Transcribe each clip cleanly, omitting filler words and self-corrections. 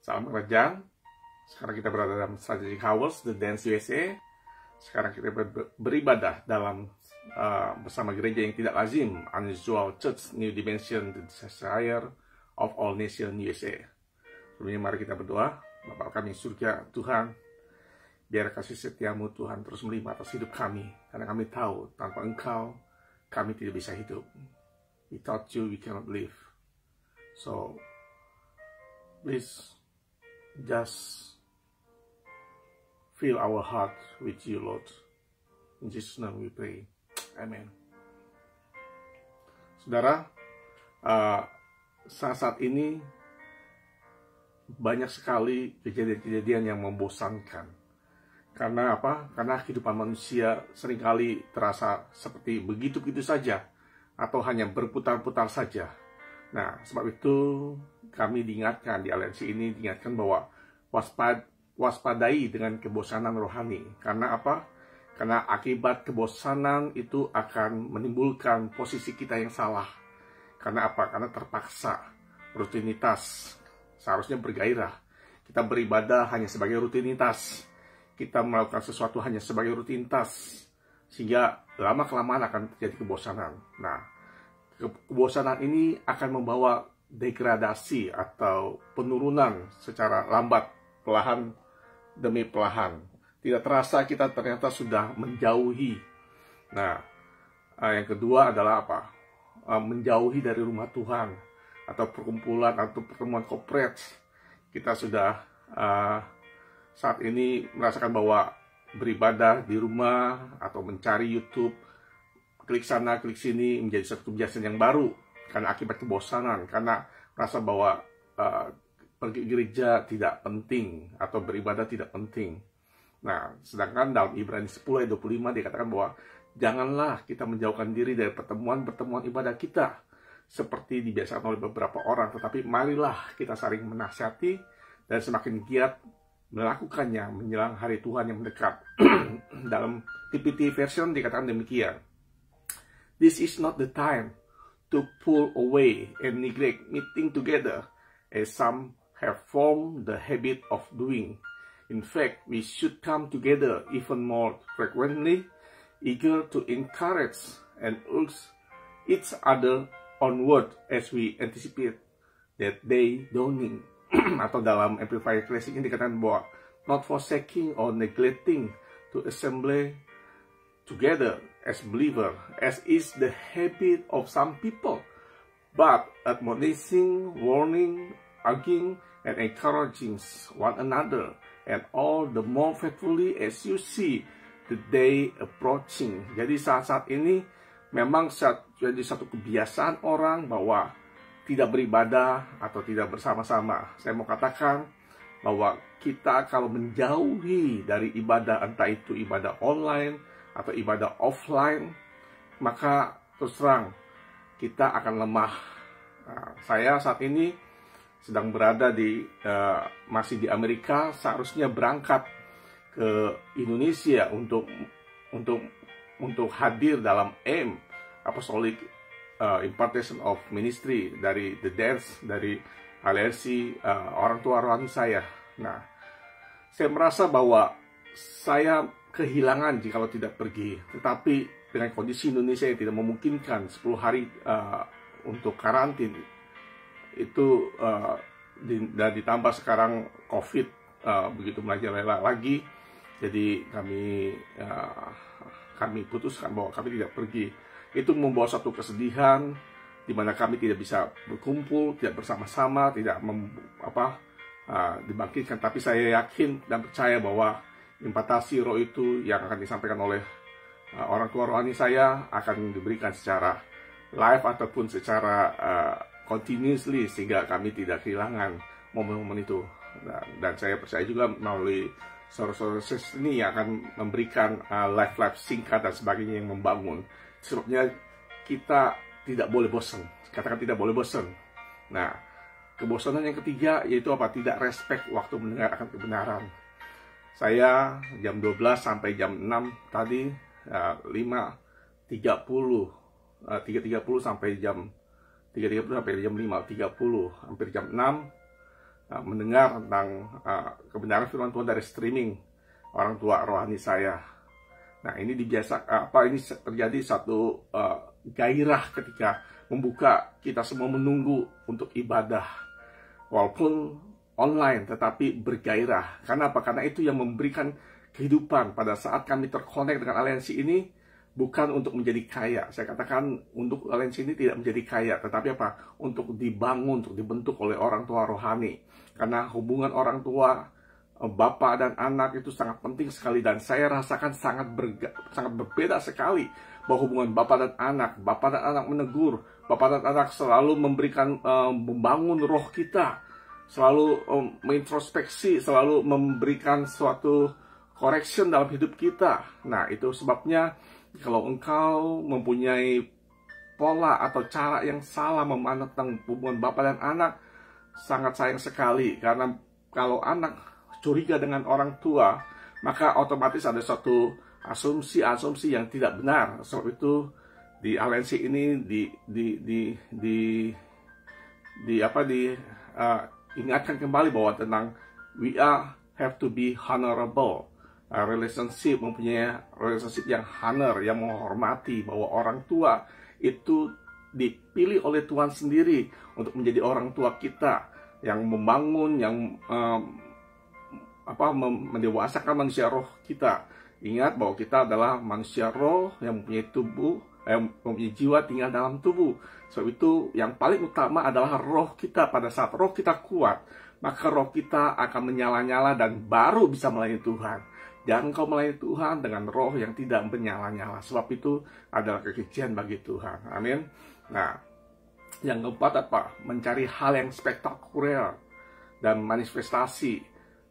Salam Kerajaan. Sekarang kita berada dalam Strategic Hours, The Dance USA. Sekarang kita beribadah dalam bersama gereja yang tidak lazim, Unusual Church New Dimension, The Desire of All Nations USA. Sebelumnya mari kita berdoa. Bapa kami surga, Tuhan, biar kasih setiamu Tuhan terus melimpah atas hidup kami, karena kami tahu tanpa Engkau kami tidak bisa hidup. Without you we cannot live. So please just fill our heart with you, Lord. In Jesus' name we pray. Amen. Saudara, saat ini banyak sekali kejadian-kejadian yang membosankan. Karena apa? Karena kehidupan manusia seringkali terasa seperti begitu-begitu saja, atau hanya berputar-putar saja. Nah, sebab itu kami diingatkan, di aliansi ini diingatkan bahwa waspadai dengan kebosanan rohani. Karena apa? Karena akibat kebosanan itu akan menimbulkan posisi kita yang salah. Karena apa? Karena terpaksa, rutinitas. Seharusnya bergairah. Kita beribadah hanya sebagai rutinitas. Kita melakukan sesuatu hanya sebagai rutinitas. Sehingga lama-kelamaan akan terjadi kebosanan. Nah, kebosanan ini akan membawa degradasi atau penurunan secara lambat, perlahan demi perlahan. Tidak terasa kita ternyata sudah menjauhi. Nah, yang kedua adalah apa? Menjauhi dari rumah Tuhan atau perkumpulan atau pertemuan korporat. Kita sudah saat ini merasakan bahwa beribadah di rumah atau mencari YouTube, klik sana, klik sini menjadi satu kebiasaan yang baru karena akibat kebosanan, karena merasa bahwa pergi gereja tidak penting atau beribadah tidak penting. Nah, sedangkan dalam Ibrani 10 ayat 25 dikatakan bahwa janganlah kita menjauhkan diri dari pertemuan-pertemuan ibadah kita seperti dibiasakan oleh beberapa orang, tetapi marilah kita saling menasihati dan semakin giat melakukannya menjelang hari Tuhan yang mendekat. Dalam TPT version dikatakan demikian. This is not the time to pull away and neglect meeting together, as some have formed the habit of doing. In fact, we should come together even more frequently, eager to encourage and urge each other onward as we anticipate that day dawning. Atau dalam Amplified Classic ini dikatakan bahwa not forsaking or neglecting to assemble together as believer, as is the habit of some people, but admonishing, warning, urging, and encouraging one another, and all the more faithfully as you see the day approaching. Jadi saat-saat ini memang jadi satu kebiasaan orang bahwa tidak beribadah atau tidak bersama-sama. Saya mau katakan bahwa kita kalau menjauhi dari ibadah, entah itu ibadah online atau ibadah offline, maka terus terang kita akan lemah. Nah, saya saat ini sedang berada masih di Amerika, seharusnya berangkat ke Indonesia untuk hadir dalam AIM, Apostolic Impartation of Ministry, dari The Dance, dari aliansi orang tua rohani saya. Nah, saya merasa bahwa saya kehilangan jika tidak pergi. Tetapi dengan kondisi Indonesia yang tidak memungkinkan 10 hari untuk karantin, itu dan ditambah sekarang COVID begitu merajalela lagi, jadi kami putuskan bahwa kami tidak pergi. Itu membawa satu kesedihan di mana kami tidak bisa berkumpul, tidak bersama-sama, tidak dibangkitkan. Tapi saya yakin dan percaya bahwa impartasi roh itu yang akan disampaikan oleh orang tua rohani saya akan diberikan secara live ataupun secara continuously, sehingga kami tidak kehilangan momen-momen itu. Dan saya percaya juga melalui saudara-saudara ini yang akan memberikan live singkat dan sebagainya yang membangun. Sebabnya kita tidak boleh bosan. Katakan tidak boleh bosan. Nah, kebosanan yang ketiga yaitu apa? Tidak respect waktu mendengar akan kebenaran. Saya jam 12 sampai jam 6 tadi, 3.30 sampai jam 3.30 sampai jam 5.30, hampir jam 6 mendengar tentang kebenaran firman Tuhan dari streaming orang tua rohani saya. Nah, ini ini terjadi satu gairah ketika membuka kita semua menunggu untuk ibadah. Walaupun online, tetapi bergairah. Karena apa? Karena itu yang memberikan kehidupan pada saat kami terkonek dengan aliansi ini, bukan untuk menjadi kaya. Saya katakan untuk aliansi ini tidak menjadi kaya, tetapi apa? Untuk dibangun, untuk dibentuk oleh orang tua rohani. Karena hubungan orang tua, bapak dan anak itu sangat penting sekali, dan saya rasakan sangat berbeda sekali bahwa hubungan bapak dan anak menegur, bapak dan anak selalu memberikan membangun roh kita, selalu mengintrospeksi, selalu memberikan suatu correction dalam hidup kita. Nah, itu sebabnya kalau engkau mempunyai pola atau cara yang salah memandang tentang hubungan bapak dan anak, sangat sayang sekali. Karena kalau anak curiga dengan orang tua, maka otomatis ada suatu asumsi yang tidak benar. Sebab itu di aliansi ini ingatkan kembali bahwa tentang we have to be honorable. Relationship, mempunyai relationship yang honor, yang menghormati, bahwa orang tua itu dipilih oleh Tuhan sendiri untuk menjadi orang tua kita, yang membangun, yang mendewasakan manusia roh kita. Ingat bahwa kita adalah manusia roh yang mempunyai tubuh, mempunyai jiwa tinggal dalam tubuh. Sebab itu yang paling utama adalah roh kita. Pada saat roh kita kuat, maka roh kita akan menyala-nyala dan baru bisa melayani Tuhan. Jangan kau melayani Tuhan dengan roh yang tidak menyala-nyala, sebab itu adalah kekejian bagi Tuhan. Amin. Nah, yang keempat apa? Mencari hal yang spektakuler dan manifestasi.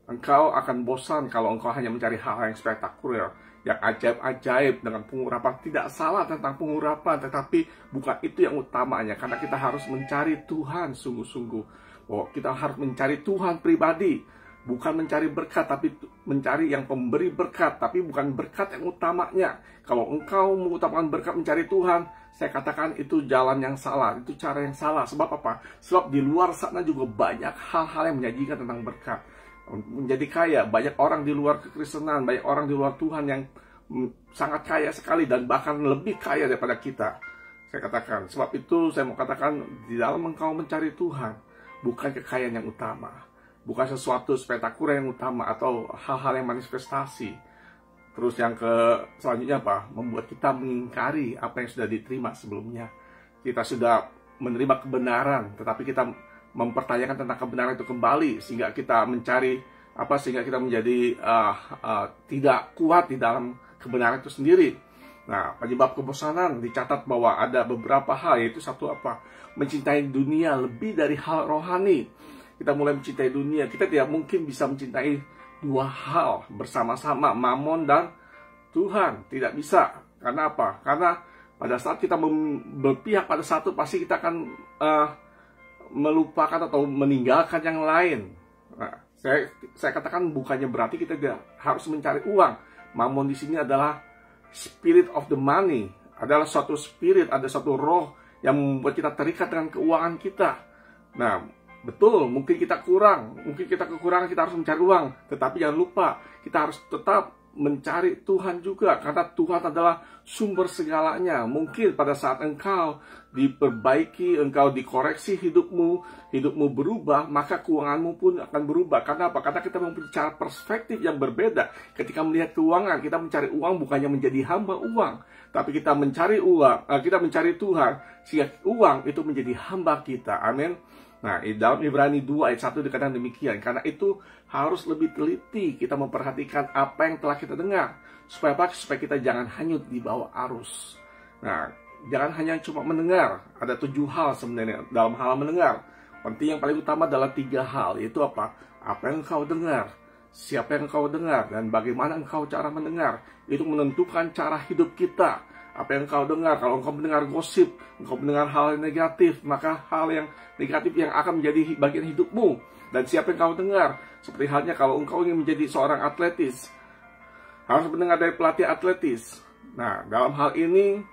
Engkau akan bosan kalau engkau hanya mencari hal yang spektakuler, yang ajaib-ajaib dengan pengurapan. Tidak salah tentang pengurapan, tetapi bukan itu yang utamanya. Karena kita harus mencari Tuhan sungguh-sungguh. Bahwa kita harus mencari Tuhan pribadi. Bukan mencari berkat, tapi mencari yang pemberi berkat. Tapi bukan berkat yang utamanya. Kalau engkau mengutamakan berkat mencari Tuhan, saya katakan itu jalan yang salah. Itu cara yang salah. Sebab apa? Sebab di luar sana juga banyak hal-hal yang menjanjikan tentang berkat. Menjadi kaya, banyak orang di luar kekristenan, banyak orang di luar Tuhan yang sangat kaya sekali, dan bahkan lebih kaya daripada kita. Saya katakan, sebab itu saya mau katakan, di dalam engkau mencari Tuhan, bukan kekayaan yang utama, bukan sesuatu spektakuler yang utama atau hal-hal yang manifestasi. Terus yang selanjutnya apa? Membuat kita mengingkari apa yang sudah diterima sebelumnya. Kita sudah menerima kebenaran, tetapi kita mempertanyakan tentang kebenaran itu kembali, sehingga kita mencari sehingga kita menjadi tidak kuat di dalam kebenaran itu sendiri. Nah, penyebab kebosanan dicatat bahwa ada beberapa hal, yaitu satu apa? Mencintai dunia lebih dari hal rohani. Kita mulai mencintai dunia, kita tidak mungkin bisa mencintai dua hal bersama-sama, Mammon dan Tuhan. Tidak bisa. Karena apa? Karena pada saat kita berpihak pada satu, pasti kita akan melupakan atau meninggalkan yang lain. Nah, saya katakan bukannya berarti kita tidak harus mencari uang. Mammon di sini adalah spirit of the money, adalah suatu spirit, ada suatu roh yang membuat kita terikat dengan keuangan kita. Nah, betul, mungkin kita kekurangan, kita harus mencari uang. Tetapi jangan lupa, kita harus tetap mencari Tuhan juga, karena Tuhan adalah sumber segalanya. Mungkin pada saat engkau diperbaiki, engkau dikoreksi hidupmu berubah, maka keuanganmu pun akan berubah. Karena apa? Karena kita mempunyai cara perspektif yang berbeda. Ketika melihat keuangan, kita mencari uang bukannya menjadi hamba uang, tapi kita mencari kita mencari Tuhan, sehingga uang itu menjadi hamba kita. Amin. Nah, dalam Ibrani 2 ayat 1 dikatakan demikian. Karena itu harus lebih teliti kita memperhatikan apa yang telah kita dengar. Supaya apa? Supaya kita jangan hanyut di bawah arus. Nah, jangan hanya cuma mendengar. Ada 7 hal sebenarnya dalam hal mendengar. Penting yang paling utama adalah 3 hal. Yaitu apa? Apa yang engkau dengar, siapa yang engkau dengar, dan bagaimana engkau cara mendengar. Itu menentukan cara hidup kita. Apa yang engkau dengar, kalau engkau mendengar gosip, engkau mendengar hal yang negatif, maka hal yang negatif yang akan menjadi bagian hidupmu. Dan siapa yang engkau dengar, seperti halnya kalau engkau ingin menjadi seorang atletis, harus mendengar dari pelatih atletis. Nah, dalam hal ini,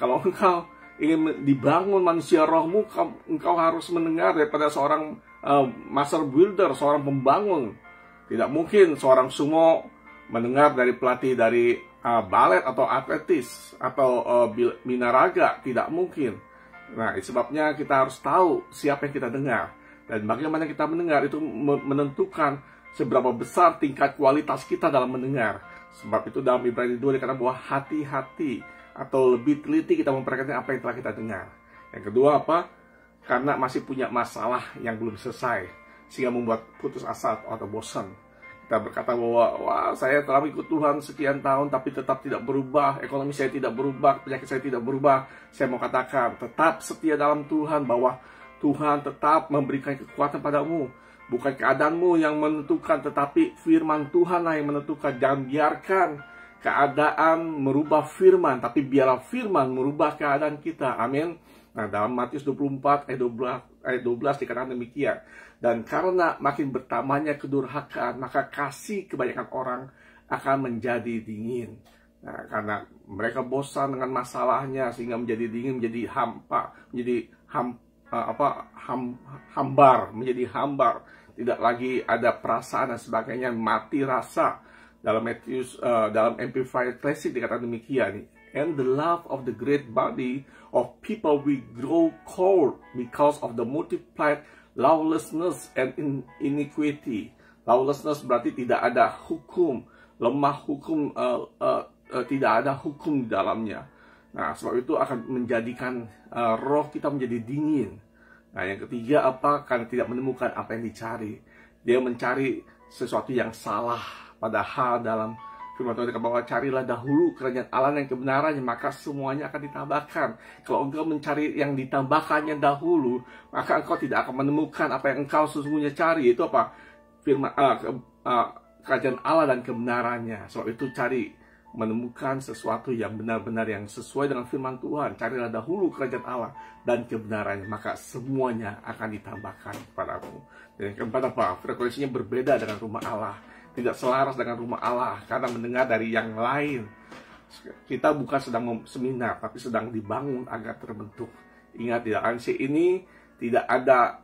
kalau engkau ingin dibangun manusia rohmu, engkau harus mendengar daripada seorang master builder, seorang pembangun. Tidak mungkin seorang sumo mendengar dari pelatih dari balet atau atletis atau binaraga. Tidak mungkin. Nah, sebabnya kita harus tahu siapa yang kita dengar. Dan bagaimana kita mendengar itu menentukan seberapa besar tingkat kualitas kita dalam mendengar. Sebab itu dalam Ibrani 2 dikatakan bahwa hati-hati atau lebih teliti kita memperhatikan apa yang telah kita dengar. Yang kedua apa? Karena masih punya masalah yang belum selesai, sehingga membuat putus asa atau bosan. Kita berkata bahwa, wah, saya telah ikut Tuhan sekian tahun tapi tetap tidak berubah, ekonomi saya tidak berubah, penyakit saya tidak berubah. Saya mau katakan, tetap setia dalam Tuhan, bahwa Tuhan tetap memberikan kekuatan padamu. Bukan keadaanmu yang menentukan, tetapi firman Tuhanlah yang menentukan. Jangan biarkan keadaan merubah firman, tapi biarlah firman merubah keadaan kita. Amin. Nah, dalam Matius 24 ayat 12 dikatakan demikian. Dan karena makin bertambahnya kedurhakaan, maka kasih kebanyakan orang akan menjadi dingin. Nah, karena mereka bosan dengan masalahnya sehingga menjadi dingin, menjadi hampa, menjadi hambar, menjadi hambar. Tidak lagi ada perasaan dan sebagainya, mati rasa. Dalam dalam Amplified Classic dikatakan demikian. And the love of the great body of people will grow cold because of the multiplied lawlessness and iniquity. Lawlessness berarti tidak ada hukum, lemah hukum, tidak ada hukum di dalamnya. Nah, sebab itu akan menjadikan roh kita menjadi dingin. Nah, yang ketiga apa? Karena tidak menemukan apa yang dicari. Dia mencari sesuatu yang salah. Padahal dalam firman Tuhan dikatakan bahwa carilah dahulu kerajaan Allah dan kebenarannya, maka semuanya akan ditambahkan. Kalau engkau mencari yang ditambahkannya dahulu, maka engkau tidak akan menemukan apa yang engkau sesungguhnya cari. Itu apa? Firman kerajaan Allah dan kebenarannya. Sebab itu cari menemukan sesuatu yang benar-benar yang sesuai dengan firman Tuhan. Carilah dahulu kerajaan Allah dan kebenarannya, maka semuanya akan ditambahkan kepadamu. Dan yang keempat apa? Frekuensinya berbeda dengan rumah Allah. Tidak selaras dengan rumah Allah karena mendengar dari yang lain. Kita bukan sedang seminar, tapi sedang dibangun agar terbentuk. Ingat, di ANC ini tidak ada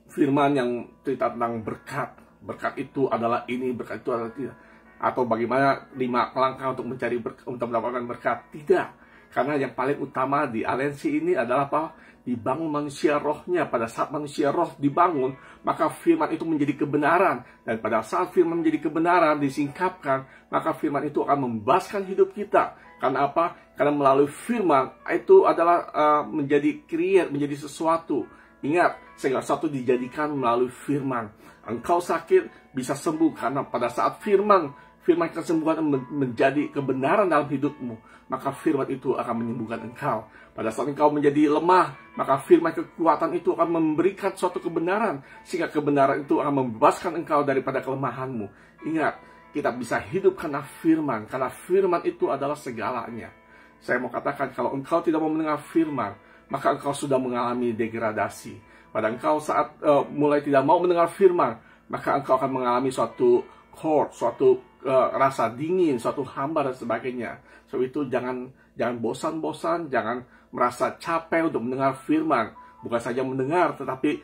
firman yang cerita tentang berkat. Berkat itu adalah ini, berkat itu adalah tidak. Atau bagaimana 5 langkah untuk mencari untuk mendapatkan berkat. Tidak. Karena yang paling utama di aliansi ini adalah apa? Dibangun manusia rohnya. Pada saat manusia roh dibangun, maka firman itu menjadi kebenaran. Dan pada saat firman menjadi kebenaran, disingkapkan, maka firman itu akan membebaskan hidup kita. Karena apa? Karena melalui firman itu adalah menjadi menjadi sesuatu. Ingat, segala sesuatu dijadikan melalui firman. Engkau sakit bisa sembuh karena pada saat firman kesembuhan menjadi kebenaran dalam hidupmu, maka firman itu akan menyembuhkan engkau. Pada saat engkau menjadi lemah, maka firman kekuatan itu akan memberikan suatu kebenaran, sehingga kebenaran itu akan membebaskan engkau daripada kelemahanmu. Ingat, kita bisa hidup karena firman itu adalah segalanya. Saya mau katakan, kalau engkau tidak mau mendengar firman, maka engkau sudah mengalami degradasi. Pada engkau saat mulai tidak mau mendengar firman, maka engkau akan mengalami suatu rasa dingin, suatu hambar dan sebagainya. Sebab itu jangan bosan-bosan, jangan merasa capek untuk mendengar firman. Bukan saja mendengar, tetapi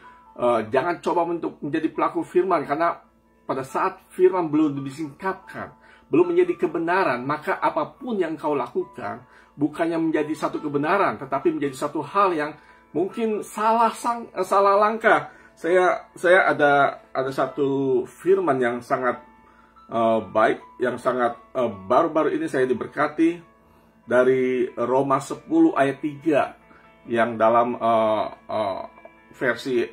jangan coba untuk menjadi pelaku firman. Karena pada saat firman belum disingkapkan, belum menjadi kebenaran, maka apapun yang kau lakukan bukannya menjadi satu kebenaran, tetapi menjadi satu hal yang mungkin salah langkah. Saya ada satu firman yang sangat baik, yang sangat baru-baru ini saya diberkati dari Roma 10 ayat 3 yang dalam versi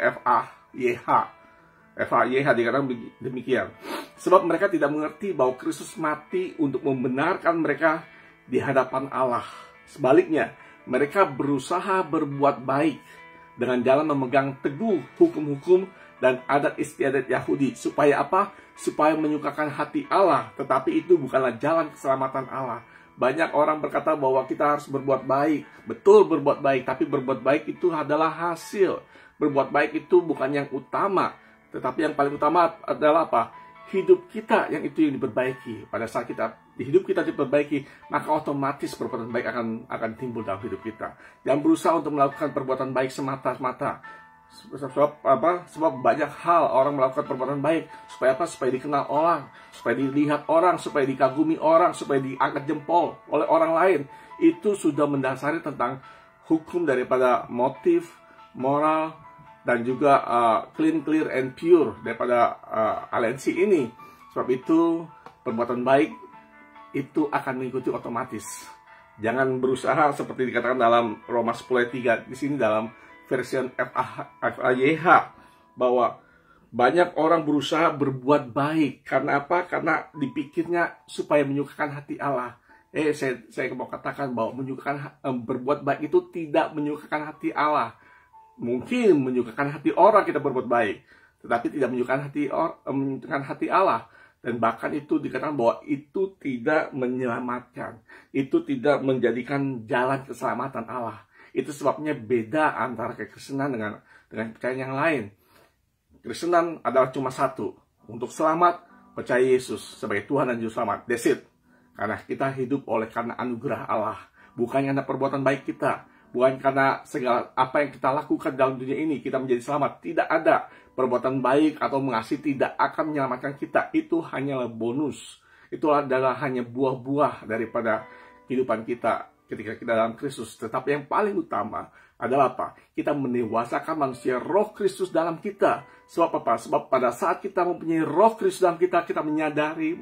FAYH dikatakan demikian. Sebab mereka tidak mengerti bahwa Kristus mati untuk membenarkan mereka di hadapan Allah. Sebaliknya, mereka berusaha berbuat baik dengan jalan memegang teguh hukum-hukum dan adat istiadat Yahudi. Supaya apa? Supaya menyukakan hati Allah. Tetapi itu bukanlah jalan keselamatan Allah. Banyak orang berkata bahwa kita harus berbuat baik. Betul, berbuat baik. Tapi berbuat baik itu adalah hasil. Berbuat baik itu bukan yang utama. Tetapi yang paling utama adalah apa? Hidup kita yang itu yang diperbaiki. Pada saat hidup kita diperbaiki, maka otomatis perbuatan baik akan timbul dalam hidup kita. Jangan berusaha untuk melakukan perbuatan baik semata-mata. Sebab banyak hal orang melakukan perbuatan baik. Supaya apa? Supaya dikenal orang, supaya dilihat orang, supaya dikagumi orang, supaya diangkat jempol oleh orang lain. Itu sudah mendasari tentang hukum daripada motif, moral, dan juga clean, clear, and pure daripada aliansi ini. Sebab itu perbuatan baik itu akan mengikuti otomatis. Jangan berusaha seperti dikatakan dalam Roma 10:3 di sini dalam versi FAYH, bahwa banyak orang berusaha berbuat baik. Karena apa? Karena dipikirnya supaya menyukakan hati Allah. Saya mau katakan bahwa berbuat baik itu tidak menyukakan hati Allah. Mungkin menyukakan hati orang kita berbuat baik, tetapi tidak menyukakan hati Allah. Dan bahkan itu dikatakan bahwa itu tidak menyelamatkan, itu tidak menjadikan jalan keselamatan Allah. Itu sebabnya beda antara kekristenan dengan percayaan yang lain. Kristenan adalah cuma satu, untuk selamat percaya Yesus sebagai Tuhan dan Juru Selamat. That's it. Karena kita hidup karena anugerah Allah, bukan karena perbuatan baik kita, bukan karena segala apa yang kita lakukan dalam dunia ini kita menjadi selamat. Tidak ada. Perbuatan baik atau mengasihi tidak akan menyelamatkan kita. Itu hanyalah bonus. Itu adalah hanya buah-buah daripada kehidupan kita ketika kita dalam Kristus. Tetapi yang paling utama adalah apa? Kita mendewasakan manusia roh Kristus dalam kita. Sebab apa? Sebab pada saat kita mempunyai roh Kristus dalam kita, kita menyadari,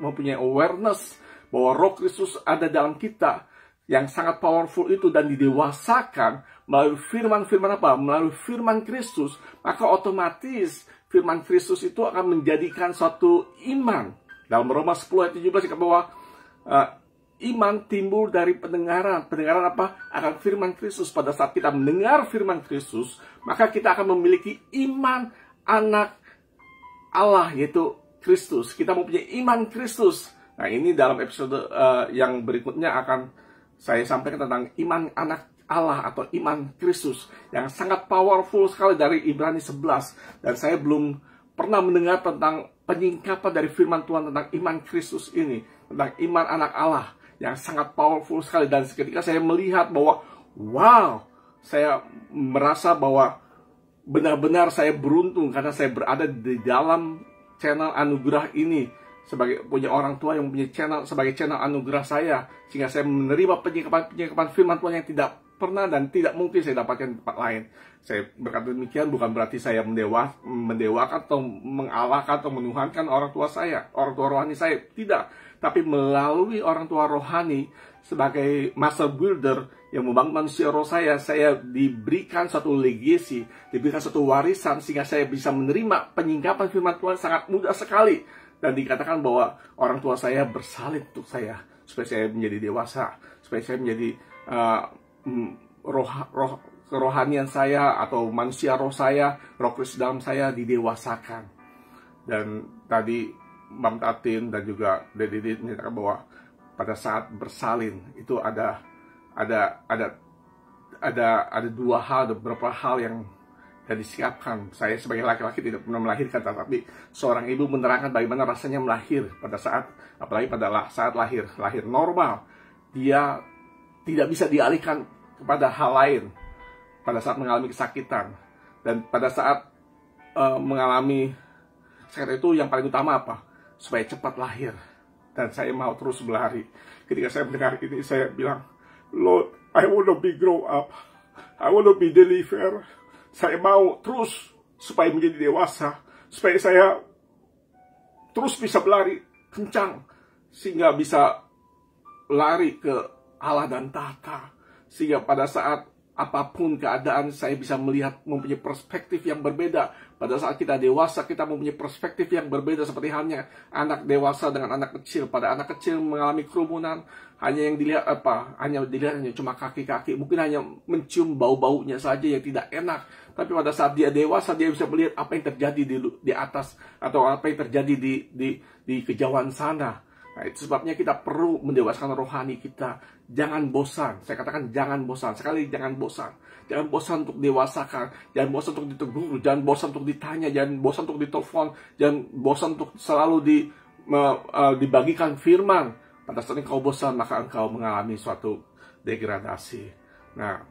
mempunyai awareness bahwa roh Kristus ada dalam kita, yang sangat powerful itu, dan didewasakan melalui firman-firman apa? Melalui firman Kristus. Maka otomatis firman Kristus itu akan menjadikan suatu iman. Dalam Roma 10:17 dikatakan bahwa iman timbul dari pendengaran. Pendengaran apa? Akan firman Kristus. Pada saat kita mendengar firman Kristus, maka kita akan memiliki iman anak Allah, yaitu Kristus. Kita mempunyai iman Kristus. Nah, ini dalam episode yang berikutnya akan saya sampaikan tentang iman anak Allah atau iman Kristus yang sangat powerful sekali dari Ibrani 11. Dan saya belum pernah mendengar tentang penyingkapan dari firman Tuhan tentang iman Kristus ini, tentang iman anak Allah yang sangat powerful sekali. Dan ketika saya melihat bahwa wow, saya merasa bahwa benar-benar saya beruntung karena saya berada di dalam channel anugerah ini, sebagai punya orang tua yang mempunyai channel sebagai channel anugerah saya, sehingga saya menerima penyingkapan firman Tuhan yang tidak pernah dan tidak mungkin saya dapatkan di tempat lain. Saya berkata demikian bukan berarti saya mendewakan atau mengalahkan atau menuhankan orang tua saya, orang tua rohani saya, tidak. Tapi melalui orang tua rohani sebagai master builder yang membangun manusia roh saya diberikan satu legacy, diberikan satu warisan, sehingga saya bisa menerima penyingkapan firman Tuhan sangat mudah sekali. Dan dikatakan bahwa orang tua saya bersalin untuk saya, supaya saya menjadi dewasa, supaya saya menjadi kerohanian saya atau manusia roh saya, roh Kristus dalam saya didewasakan. Dan tadi Bang Tatin dan juga Dedit menyatakan bahwa pada saat bersalin itu ada dua hal, ada beberapa hal yang disiapkan. Saya sebagai laki-laki tidak pernah melahirkan, tetapi seorang ibu menerangkan bagaimana rasanya melahir pada saat, apalagi pada saat lahir normal, dia tidak bisa dialihkan kepada hal lain pada saat mengalami kesakitan. Dan pada saat mengalami sakit itu yang paling utama apa? Supaya cepat lahir. Dan saya mau terus berlari. Ketika saya mendengar ini, saya bilang, Lord, I want to be grow up, I want to be delivered. Saya mau terus supaya menjadi dewasa, supaya saya terus bisa berlari kencang, sehingga bisa lari ke Allah dan tahta, sehingga pada saat apapun keadaan saya bisa melihat, mempunyai perspektif yang berbeda. Pada saat kita dewasa, kita mempunyai perspektif yang berbeda, seperti halnya anak dewasa dengan anak kecil. Pada anak kecil mengalami kerumunan, hanya yang dilihat apa? Hanya cuma kaki-kaki, mungkin hanya mencium bau-baunya saja yang tidak enak. Tapi pada saat dia dewasa, dia bisa melihat apa yang terjadi di atas, atau apa yang terjadi di kejauhan sana. Nah, itu sebabnya kita perlu mendewasakan rohani kita. Jangan bosan. Saya katakan jangan bosan. Sekali jangan bosan. Jangan bosan untuk dewasakan. Jangan bosan untuk ditegur. Jangan bosan untuk ditanya. Jangan bosan untuk ditelepon. Jangan bosan untuk selalu dibagikan firman. Pada saat engkau bosan, maka engkau mengalami suatu degradasi. Nah,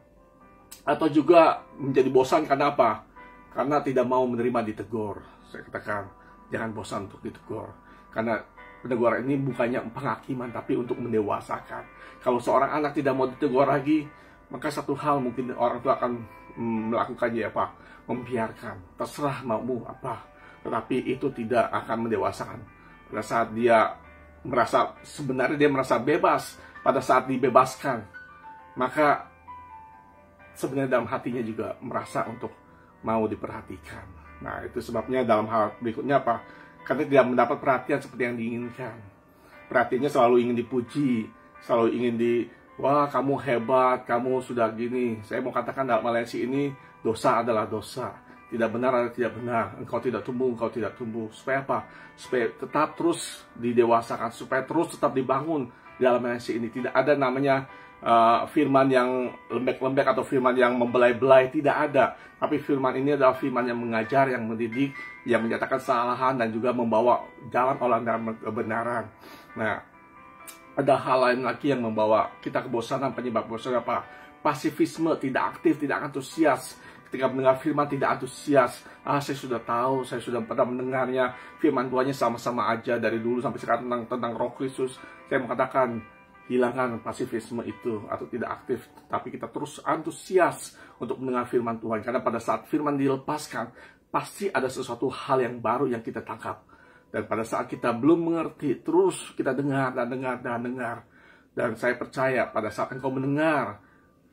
atau juga menjadi bosan karena apa? Karena tidak mau menerima ditegur. Saya katakan, jangan bosan untuk ditegur. Karena peneguran ini bukannya penghakiman, tapi untuk mendewasakan. Kalau seorang anak tidak mau ditegur lagi, maka satu hal mungkin orang tua akan melakukannya apa? Membiarkan. Terserah maumu apa. Tetapi itu tidak akan mendewasakan. Pada saat dia merasa, sebenarnya dia merasa bebas, pada saat dibebaskan, maka sebenarnya dalam hatinya juga merasa untuk mau diperhatikan. Nah, itu sebabnya dalam hal berikutnya apa? Karena tidak mendapat perhatian seperti yang diinginkan. Perhatiannya selalu ingin dipuji, selalu ingin wah kamu hebat, kamu sudah gini. Saya mau katakan dalam Malaysia ini, dosa adalah dosa. Tidak benar adalah tidak benar. Engkau tidak tumbuh, engkau tidak tumbuh. Supaya apa? Supaya tetap terus didewasakan, supaya terus tetap dibangun di dalam Malaysia ini. Tidak ada namanya firman yang lembek-lembek atau firman yang membelai-belai, tidak ada. Tapi firman ini adalah firman yang mengajar, yang mendidik, yang menyatakan kesalahan dan juga membawa jalan orang dalam kebenaran. Nah, ada hal lain lagi yang membawa kita kebosanan. Penyebab kebosanan apa? Pasifisme, tidak aktif, tidak antusias. Ketika mendengar firman tidak antusias. Saya sudah tahu, saya sudah pernah mendengarnya. Firman Tuhannya sama-sama aja dari dulu sampai sekarang tentang Roh Kristus. Saya mengatakan, hilangkan pasifisme itu atau tidak aktif, tapi kita terus antusias untuk mendengar firman Tuhan. Karena pada saat firman dilepaskan, pasti ada sesuatu hal yang baru yang kita tangkap. Dan pada saat kita belum mengerti, terus kita dengar dan dengar dan dengar. Dan saya percaya pada saat engkau mendengar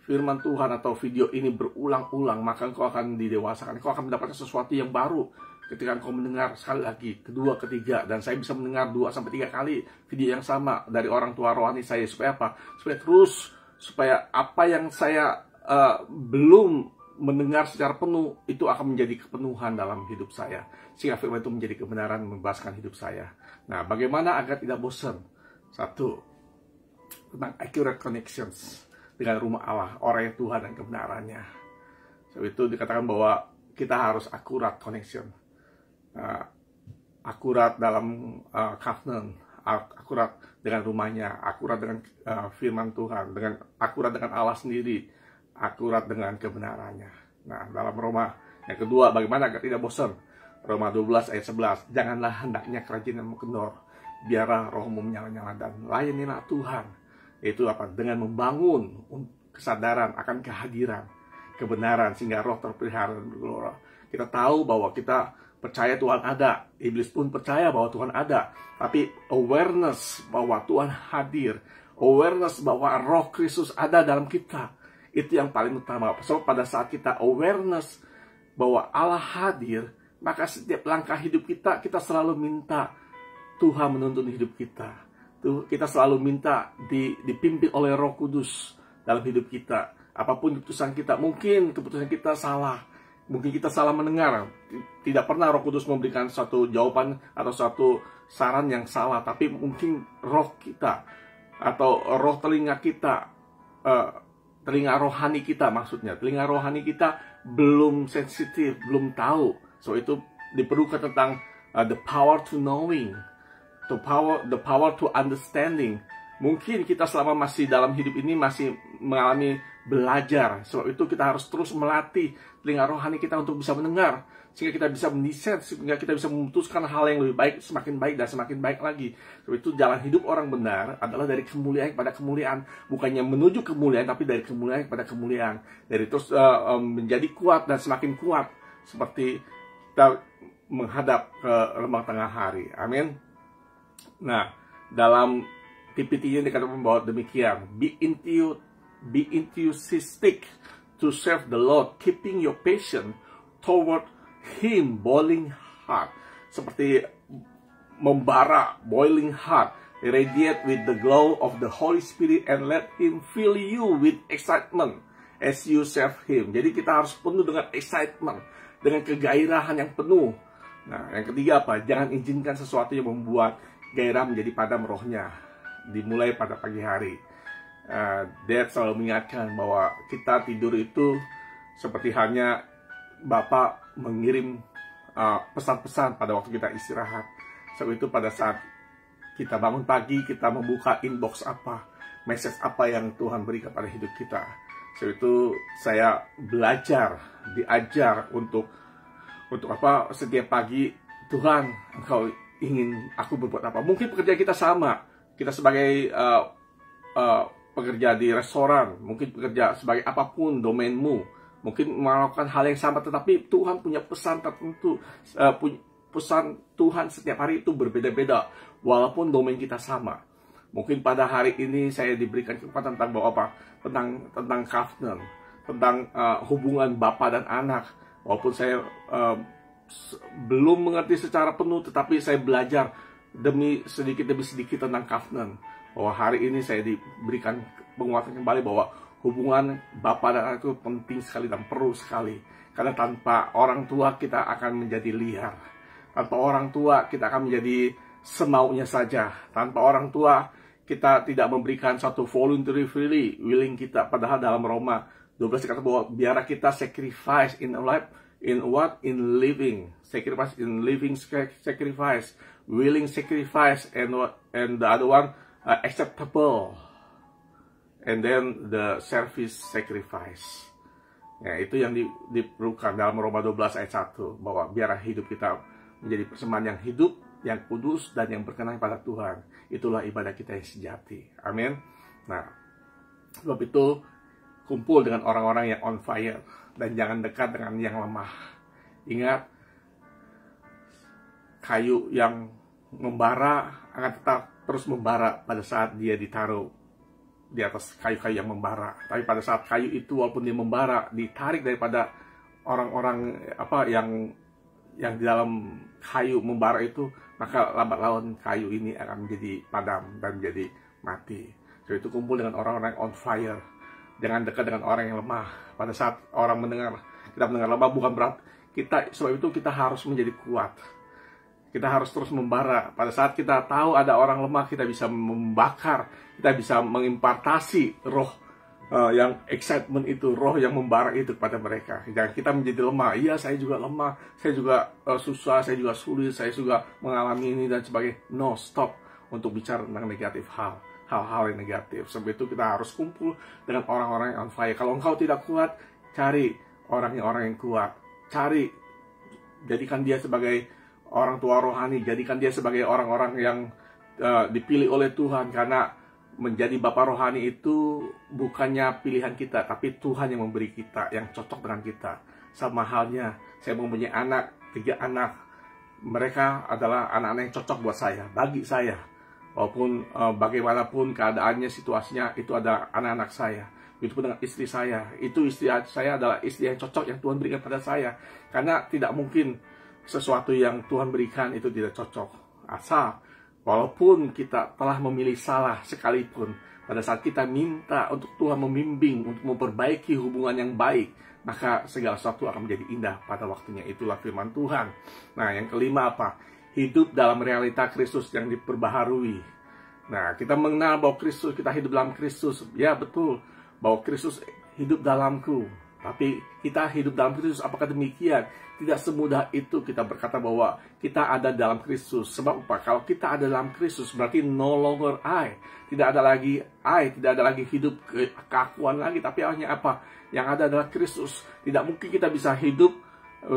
firman Tuhan atau video ini berulang-ulang, maka engkau akan didewasakan. Engkau akan mendapatkan sesuatu yang baru ketika engkau mendengar sekali lagi, kedua, ketiga. Dan saya bisa mendengar 2-3 kali video yang sama dari orang tua rohani saya. Supaya apa? Supaya apa yang saya belum mendengar secara penuh, itu akan menjadi kepenuhan dalam hidup saya. Sehingga firman itu menjadi kebenaran, membebaskan hidup saya. Nah, bagaimana agar tidak bosan? Satu, tentang accurate connections dengan rumah Allah, orang yang Tuhan dan kebenarannya. Sebab itu dikatakan bahwa kita harus akurat connection. Akurat dalam covenant, akurat dengan rumahnya, akurat dengan firman Tuhan, akurat dengan Allah sendiri, akurat dengan kebenarannya. Nah, dalam Roma yang kedua, bagaimana agar tidak bosan? Roma 12 ayat 11, janganlah hendaknya kerajinan kendor, biarlah rohmu menyala-nyala dan layanilah Tuhan. Itu apa? Dengan membangun kesadaran akan kehadiran, kebenaran, sehingga roh terpelihara dan bergelora. Kita tahu bahwa kita percaya Tuhan ada, iblis pun percaya bahwa Tuhan ada, tapi awareness bahwa Tuhan hadir, awareness bahwa Roh Kristus ada dalam kita, itu yang paling utama. So, pada saat kita awareness bahwa Allah hadir, maka setiap langkah hidup kita selalu minta Tuhan menuntun hidup kita. Kita selalu minta dipimpin oleh Roh Kudus dalam hidup kita. Apapun keputusan kita, mungkin keputusan kita salah. Mungkin kita salah mendengar. Tidak pernah Roh Kudus memberikan suatu jawaban atau suatu saran yang salah. Tapi mungkin roh kita atau roh telinga kita, telinga rohani kita maksudnya, telinga rohani kita belum sensitif, belum tahu. So itu diperlukan tentang the power to knowing, the power to understanding. Mungkin kita selama masih dalam hidup ini masih mengalami belajar. Sebab itu kita harus terus melatih telinga rohani kita untuk bisa mendengar, sehingga kita bisa mendesain, sehingga kita bisa memutuskan hal yang lebih baik, semakin baik dan semakin baik lagi. Sebab itu jalan hidup orang benar adalah dari kemuliaan kepada kemuliaan, bukannya menuju kemuliaan, tapi dari kemuliaan kepada kemuliaan, dari terus menjadi kuat dan semakin kuat seperti kita menghadap ke lembah tengah hari. Amin. Nah, dalam TPT ini dikatakan bahwa demikian, be enthusiastic to serve the Lord, keeping your passion toward Him boiling hot. Seperti membara, boiling hot, radiate with the glow of the Holy Spirit, and let Him fill you with excitement as you serve Him. Jadi kita harus penuh dengan excitement, dengan kegairahan yang penuh. Nah, yang ketiga apa? Jangan izinkan sesuatu yang membuat gairah menjadi padam rohnya. Dimulai pada pagi hari. Dad selalu mengingatkan bahwa kita tidur itu seperti hanya Bapak mengirim pesan-pesan pada waktu kita istirahat. Sebab itu pada saat kita bangun pagi, kita membuka inbox apa, message apa yang Tuhan beri kepada hidup kita. Sebab itu saya diajar untuk Untuk apa setiap pagi, Tuhan, Engkau ingin aku berbuat apa? Mungkin pekerjaan kita sama. Kita sebagai pekerja di restoran, mungkin pekerja sebagai apapun domainmu, mungkin melakukan hal yang sama, tetapi Tuhan punya pesan tertentu. Pesan Tuhan setiap hari itu berbeda-beda, walaupun domain kita sama. Mungkin pada hari ini saya diberikan kekuatan tentang bahwa apa? Tentang covenant, tentang hubungan bapa dan anak. Walaupun saya belum mengerti secara penuh, tetapi saya belajar sedikit demi sedikit tentang covenant. Bahwa hari ini saya diberikan penguatan kembali bahwa hubungan bapa dan anak itu penting sekali dan perlu sekali. Karena tanpa orang tua kita akan menjadi liar. Tanpa orang tua kita akan menjadi semaunya saja. Tanpa orang tua kita tidak memberikan satu voluntary freely willing kita. Padahal dalam Roma 12 kata bahwa biarlah kita sacrifice in life, in what? In living. Sacrifice in living sacrifice. Willing sacrifice, and what? And the other one acceptable. And then the service sacrifice. Ya, itu yang diperlukan dalam Roma 12 ayat 1. Bahwa biarlah hidup kita menjadi persembahan yang hidup, yang kudus, dan yang berkenan pada Tuhan. Itulah ibadah kita yang sejati. Amin. Nah, sebab itu kumpul dengan orang-orang yang on fire. Dan jangan dekat dengan yang lemah. Ingat, kayu yang membara akan tetap terus membara pada saat dia ditaruh di atas kayu-kayu yang membara. Tapi pada saat kayu itu walaupun dia membara, ditarik daripada orang-orang yang di dalam kayu membara itu, maka lambat laun kayu ini akan menjadi padam dan menjadi mati. Jadi itu kumpul dengan orang-orang on fire. Jangan dekat dengan orang yang lemah. Pada saat orang kita mendengar lemah, bukan berat. Sebab itu kita harus menjadi kuat. Kita harus terus membara. Pada saat kita tahu ada orang lemah, kita bisa membakar, kita bisa mengimpartasi roh yang excitement itu, roh yang membara itu kepada mereka. Jangan kita menjadi lemah. Iya, saya juga lemah, saya juga susah, saya juga sulit, saya juga mengalami ini dan sebagainya. No, stop untuk bicara tentang negatif hal-hal yang negatif. Sebab itu kita harus kumpul dengan orang-orang yang on fire. Kalau engkau tidak kuat, cari orang yang kuat. Jadikan dia sebagai orang tua rohani, jadikan dia sebagai orang-orang yang dipilih oleh Tuhan. Karena menjadi bapak rohani itu bukannya pilihan kita, tapi Tuhan yang memberi kita, yang cocok dengan kita. Sama halnya, saya mempunyai 3 anak. Mereka adalah anak-anak yang cocok buat saya, bagi saya. Walaupun bagaimanapun keadaannya, situasinya, itu ada anak-anak saya. Begitupun dengan istri saya. Itu istri saya adalah istri yang cocok yang Tuhan berikan pada saya. Karena tidak mungkin sesuatu yang Tuhan berikan itu tidak cocok. Asal, walaupun kita telah memilih salah sekalipun, pada saat kita minta untuk Tuhan membimbing, untuk memperbaiki hubungan yang baik, maka segala sesuatu akan menjadi indah pada waktunya. Itulah firman Tuhan. Nah, yang kelima apa? Hidup dalam realita Kristus yang diperbaharui. Nah, kita mengenal bahwa Kristus, kita hidup dalam Kristus. Ya, betul. Bahwa Kristus hidup dalamku. Tapi kita hidup dalam Kristus, apakah demikian? Tidak semudah itu kita berkata bahwa kita ada dalam Kristus. Sebab apa? Kalau kita ada dalam Kristus, berarti no longer I. Tidak ada lagi I, tidak ada lagi hidup keakuan lagi. Tapi hanya apa? Yang ada adalah Kristus. Tidak mungkin kita bisa hidup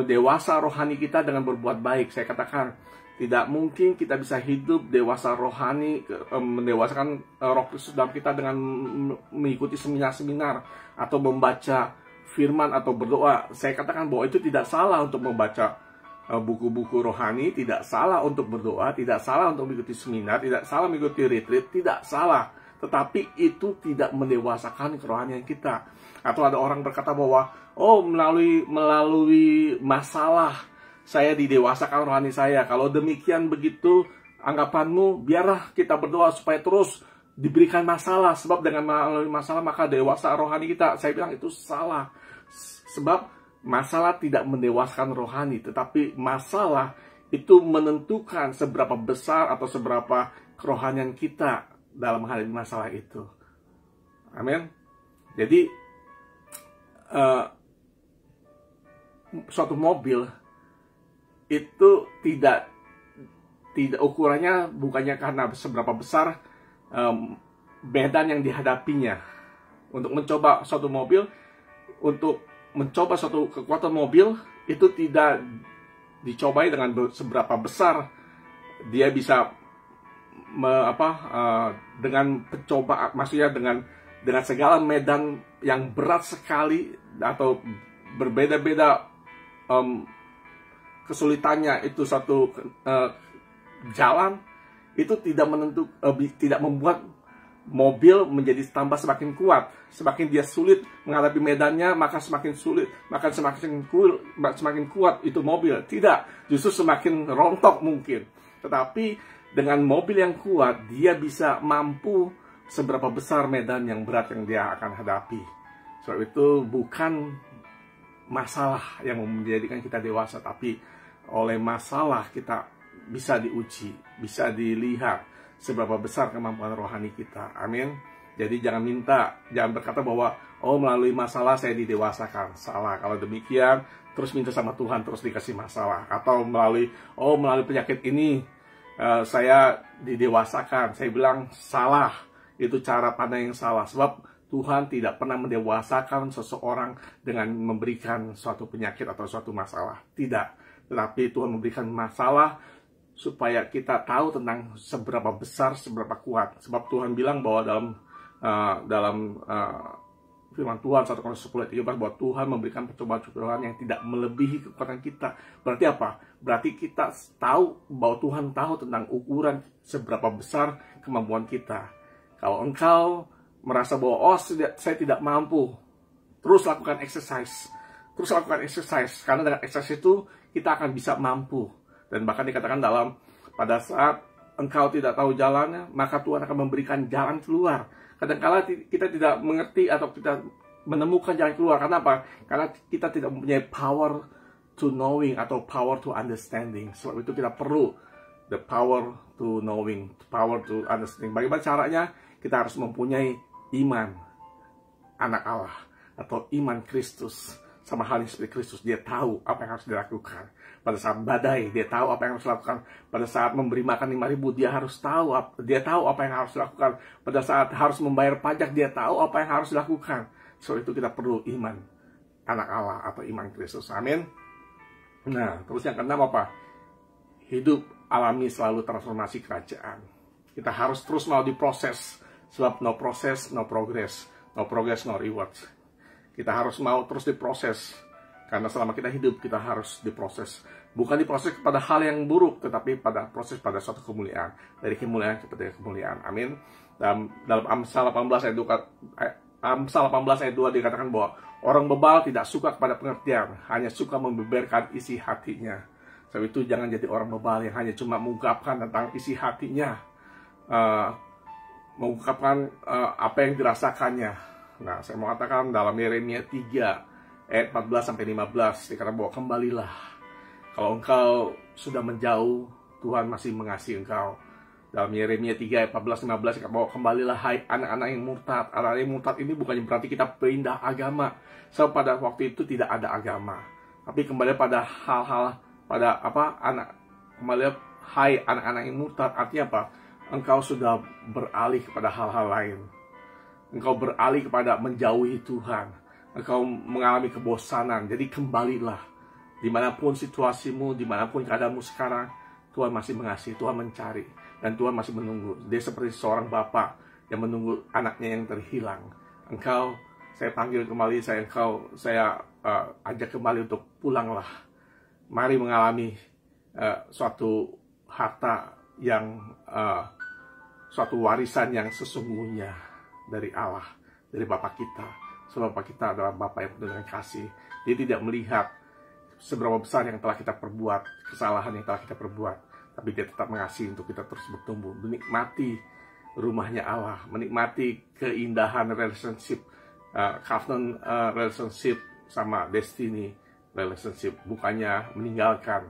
dewasa rohani kita dengan berbuat baik. Saya katakan, tidak mungkin kita bisa hidup dewasa rohani, mendewasakan roh Kristus dalam kita dengan mengikuti seminar-seminar atau membaca firman atau berdoa. Saya katakan bahwa itu tidak salah untuk membaca buku-buku rohani, tidak salah untuk berdoa, tidak salah untuk mengikuti seminar, tidak salah mengikuti retreat, tidak salah. Tetapi itu tidak mendewasakan kerohanian kita. Atau ada orang berkata bahwa, oh, melalui masalah saya didewasakan rohani saya. Kalau demikian begitu anggapanmu, biarlah kita berdoa supaya terus diberikan masalah. Sebab dengan melalui masalah maka dewasa rohani kita. Saya bilang itu salah. Sebab masalah tidak mendewasakan rohani. Tetapi masalah itu menentukan seberapa besar atau seberapa kerohanian kita dalam menghadapi masalah itu. Amin. Jadi suatu mobil itu tidak ukurannya bukannya karena seberapa besar medan yang dihadapinya. Untuk mencoba suatu mobil, untuk mencoba suatu kekuatan mobil itu tidak dicobai dengan seberapa besar dia bisa dengan percobaan, maksudnya dengan segala medan yang berat sekali atau berbeda-beda kesulitannya, itu satu jalan itu tidak membuat mobil menjadi tambah semakin kuat. Semakin dia sulit menghadapi medannya, maka semakin sulit, maka semakin kuat itu mobil. Tidak, justru semakin rontok mungkin. Tetapi dengan mobil yang kuat, dia bisa mampu seberapa besar medan yang berat yang dia akan hadapi. Sebab itu bukan masalah yang menjadikan kita dewasa, tapi oleh masalah kita bisa diuji, bisa dilihat seberapa besar kemampuan rohani kita. Amin. Jadi jangan berkata bahwa melalui masalah saya didewasakan. Salah. Kalau demikian, terus minta sama Tuhan terus dikasih masalah. Atau melalui penyakit ini saya didewasakan. Saya bilang salah. Itu cara pandang yang salah. Sebab Tuhan tidak pernah mendewasakan seseorang dengan memberikan suatu penyakit atau suatu masalah. Tidak. Tetapi Tuhan memberikan masalah supaya kita tahu tentang seberapa besar, seberapa kuat. Sebab Tuhan bilang bahwa dalam firman Tuhan 1 Korintus 10:13 bahwa Tuhan memberikan percobaan-percobaan yang tidak melebihi kekuatan kita. Berarti apa? Berarti kita tahu bahwa Tuhan tahu tentang ukuran seberapa besar kemampuan kita. Kalau engkau merasa bahwa saya tidak mampu, terus lakukan exercise. Karena dengan exercise itu kita akan bisa mampu. Dan bahkan dikatakan pada saat engkau tidak tahu jalannya, maka Tuhan akan memberikan jalan keluar. Kadang-kala kita tidak mengerti atau kita menemukan jalan keluar. Karena apa? Karena kita tidak mempunyai power to knowing atau power to understanding. Sebab itu kita perlu the power to knowing, power to understanding. Bagaimana caranya? Kita harus mempunyai iman anak Allah atau iman Kristus. Sama halnya seperti Kristus, dia tahu apa yang harus dilakukan. Pada saat badai, dia tahu apa yang harus dilakukan. Pada saat memberi makan 5.000, dia tahu apa yang harus dilakukan. Pada saat harus membayar pajak, dia tahu apa yang harus dilakukan. So itu kita perlu iman anak Allah atau iman Kristus. Amin. Nah, terus yang keenam apa? Hidup alami selalu transformasi kerajaan. Kita harus terus mau diproses. Sebab no process, no progress. No progress, no reward. Kita harus mau terus diproses. Karena selama kita hidup, kita harus diproses. Bukan diproses kepada hal yang buruk, tetapi proses pada suatu kemuliaan. Dari kemuliaan kepada kemuliaan. Amin. Dalam Amsal 18 ayat 2 dikatakan bahwa orang bebal tidak suka kepada pengertian, hanya suka membeberkan isi hatinya. Sebab itu jangan jadi orang bebal yang hanya cuma mengungkapkan tentang isi hatinya. Mengungkapkan apa yang dirasakannya. Nah, saya mau katakan dalam Yeremia 3 ayat 14-15 dikatakan bahwa kembalilah. Kalau engkau sudah menjauh, Tuhan masih mengasihi engkau. Dalam Yeremia 3 ayat 14-15 dikatakan bahwa kembalilah hai anak-anak yang murtad. Anak-anak yang murtad ini bukan berarti kita pindah agama. So pada waktu itu tidak ada agama. Tapi kembali pada hal-hal kembali hai anak-anak yang murtad artinya apa? Engkau sudah beralih kepada hal-hal lain. Engkau beralih kepada menjauhi Tuhan. Engkau mengalami kebosanan. Jadi kembalilah. Dimanapun situasimu, dimanapun keadaanmu sekarang, Tuhan masih mengasihi, Tuhan mencari. Dan Tuhan masih menunggu. Dia seperti seorang bapak yang menunggu anaknya yang terhilang. Saya panggil kembali, saya ajak kembali untuk pulanglah. Mari mengalami suatu harta yang, suatu warisan yang sesungguhnya dari Allah, dari Bapa kita. Sebab Bapa kita adalah Bapa yang penuh dengan kasih. Dia tidak melihat seberapa besar yang telah kita perbuat, kesalahan yang telah kita perbuat, tapi dia tetap mengasihi untuk kita terus bertumbuh, menikmati rumahnya Allah, menikmati keindahan relationship, covenant relationship sama destiny relationship, bukannya meninggalkan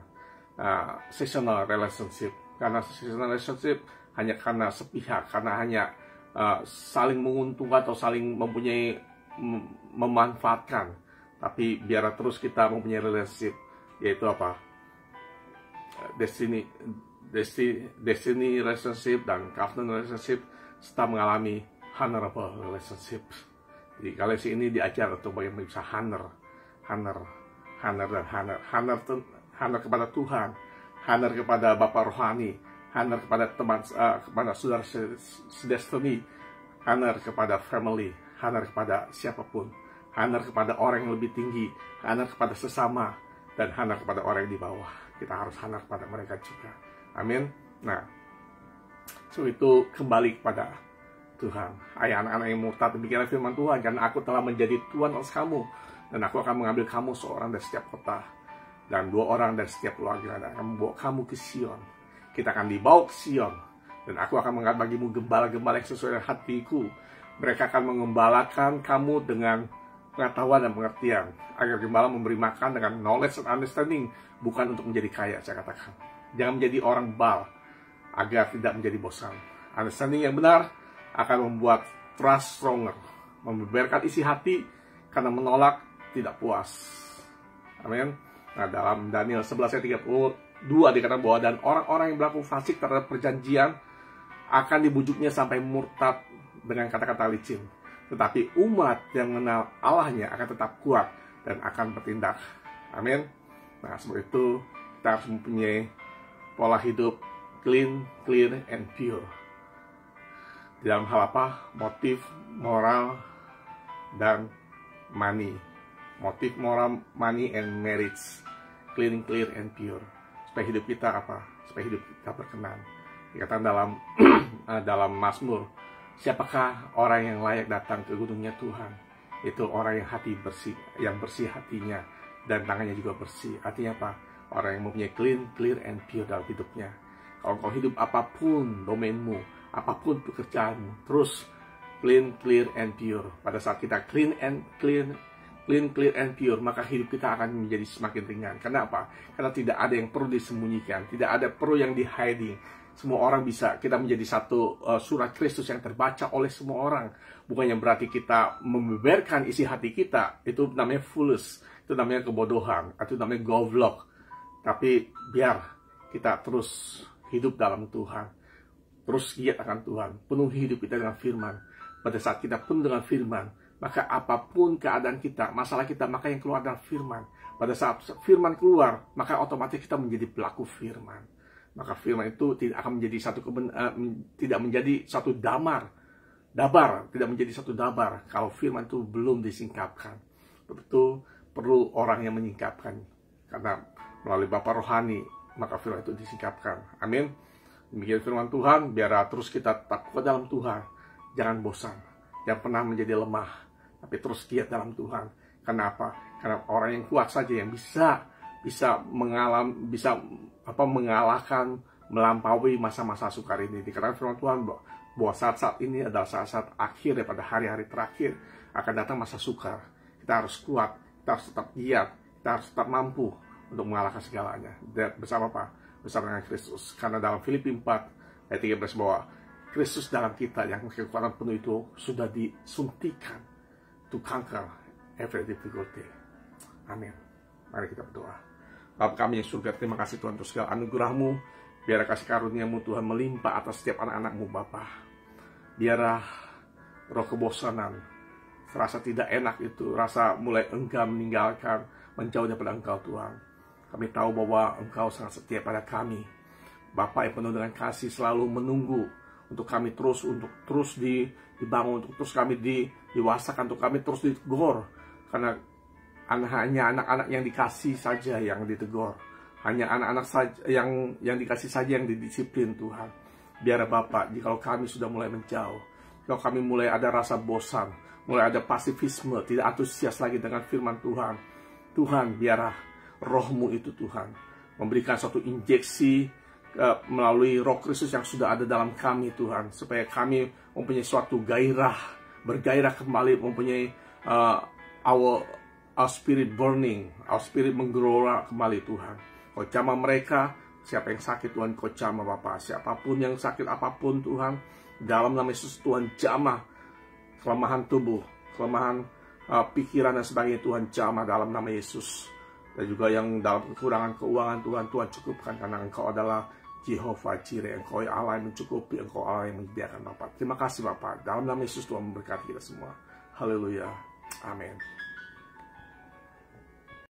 seasonal relationship. Karena seasonal relationship hanya karena sepihak, karena hanya saling menguntungkan atau saling memanfaatkan. Tapi biar terus kita mempunyai relationship, yaitu apa? Destiny relationship dan covenant relationship, serta mengalami honorable relationship. Jadi kali ini diajar untuk bagaimana bisa honor. honor kepada Tuhan, honor kepada Bapak rohani, honor kepada teman, kepada saudara sedestiny, honor kepada family, honor kepada siapapun, honor kepada orang yang lebih tinggi, honor kepada sesama, dan honor kepada orang yang di bawah. Kita harus honor kepada mereka juga. Amin. Nah, so itu kembali kepada Tuhan. Hai anak-anak yang murtad, demikianlah firman Tuhan, karena aku telah menjadi Tuhan atas kamu, dan aku akan mengambil kamu seorang dari setiap kota, dan 2 orang dari setiap keluarga, dan akan membawa kamu ke Sion. Kita akan dibawa ke Sion, dan aku akan mengangkat bagimu gembala-gembala yang sesuai dengan hatiku. Mereka akan mengembalakan kamu dengan pengetahuan dan pengertian, agar gembala memberi makan dengan knowledge and understanding, bukan untuk menjadi kaya. Saya katakan, jangan menjadi orang bal, agar tidak menjadi bosan. Understanding yang benar akan membuat trust stronger, membeberkan isi hati karena menolak tidak puas. Amin. Nah, dalam Daniel 11 ayat 32 dikatakan bahwa dan orang-orang yang berlaku fasik terhadap perjanjian akan dibujuknya sampai murtad dengan kata-kata licin. Tetapi umat yang mengenal Allahnya akan tetap kuat dan akan bertindak. Amin. Nah, seperti itu kita harus mempunyai pola hidup clean, clear, and pure. Di dalam hal apa? Motif, moral, dan money. Motif, moral, money, and marriage. Clean, clear, and pure. Supaya hidup kita apa? Supaya hidup kita berkenan. Dikatakan dalam dalam Mazmur, siapakah orang yang layak datang ke gunungnya Tuhan? Itu orang yang hati bersih, yang bersih hatinya, dan tangannya juga bersih. Artinya apa? Orang yang mempunyai clean, clear, and pure dalam hidupnya. Kalau kau hidup apapun domainmu, apapun pekerjaanmu, terus clean, clear, and pure. Pada saat kita clean, clear, and pure, maka hidup kita akan menjadi semakin ringan. Kenapa? Karena tidak ada yang perlu disembunyikan, tidak ada perlu yang di hiding. Semua orang bisa, kita menjadi satu surat Kristus yang terbaca oleh semua orang. Bukannya berarti kita membeberkan isi hati kita, itu namanya foolish, itu namanya kebodohan, itu namanya goblok. Tapi biar kita terus hidup dalam Tuhan, terus giat akan Tuhan, penuhi hidup kita dengan firman. Pada saat kita penuh dengan firman, maka apapun keadaan kita, masalah kita, maka yang keluar adalah firman. Pada saat firman keluar, maka otomatis kita menjadi pelaku firman. Maka firman itu tidak akan menjadi tidak menjadi satu dabar, tidak menjadi satu dabar kalau firman itu belum disingkapkan. Betul perlu orang yang menyingkapkan, karena melalui Bapa rohani maka firman itu disingkapkan. Amin. Demikian firman Tuhan. Biar terus kita tetap kuat dalam Tuhan, jangan bosan, jangan pernah menjadi lemah, tapi terus giat dalam Tuhan. Kenapa? Karena orang yang kuat saja yang bisa mengalahkan, melampaui masa-masa sukar ini. Dikatakan firman Tuhan bahwa saat-saat ini adalah saat-saat akhir daripada hari-hari terakhir. Akan datang masa sukar. Kita harus kuat, kita harus tetap giat, kita harus tetap mampu untuk mengalahkan segalanya. Dan bersama apa? Bersama dengan Kristus. Karena dalam Filipi 4 ayat 13 bahwa Kristus dalam kita yang kekuatan penuh itu sudah disuntikan to conquer every difficulty. Amin. Mari kita berdoa. Bapa kami yang surga, terima kasih Tuhan untuk segala anugerah-Mu. Biar kasih karunia-Mu Tuhan melimpah atas setiap anak-anak-Mu Bapa. Biarlah roh kebosanan, rasa tidak enak itu, rasa mulai enggan meninggalkan, menjauh daripada Engkau Tuhan. Kami tahu bahwa Engkau sangat setia pada kami. Bapa yang penuh dengan kasih selalu menunggu untuk kami terus dibangun, untuk terus kami diwasakan, untuk kami terus ditegur. Karena hanya anak-anak yang dikasih saja yang ditegur. Hanya anak-anak saja yang dikasih saja yang didisiplin Tuhan. Biar Bapak, jika kami sudah mulai menjauh, kalau kami mulai ada rasa bosan, mulai ada pasifisme, tidak antusias lagi dengan firman Tuhan, Tuhan biarlah roh-Mu itu Tuhan memberikan suatu injeksi melalui roh Kristus yang sudah ada dalam kami Tuhan, supaya kami mempunyai suatu gairah, bergairah kembali, mempunyai our spirit burning, our spirit menggelora kembali Tuhan. Kau jamah mereka, siapa yang sakit Tuhan Kau jamah Bapa, siapapun yang sakit apapun Tuhan, dalam nama Yesus Tuhan jamah kelemahan tubuh, kelemahan pikiran dan sebagainya Tuhan jamah dalam nama Yesus. Dan juga yang dalam kekurangan keuangan Tuhan cukupkan, karena Engkau adalah Jehovah Jireh, Engkau Allah yang mencukupi, Engkau Allah yang menyediakan Bapa. Terima kasih Bapa, dalam nama Yesus Tuhan memberkati kita semua. Haleluya, amin.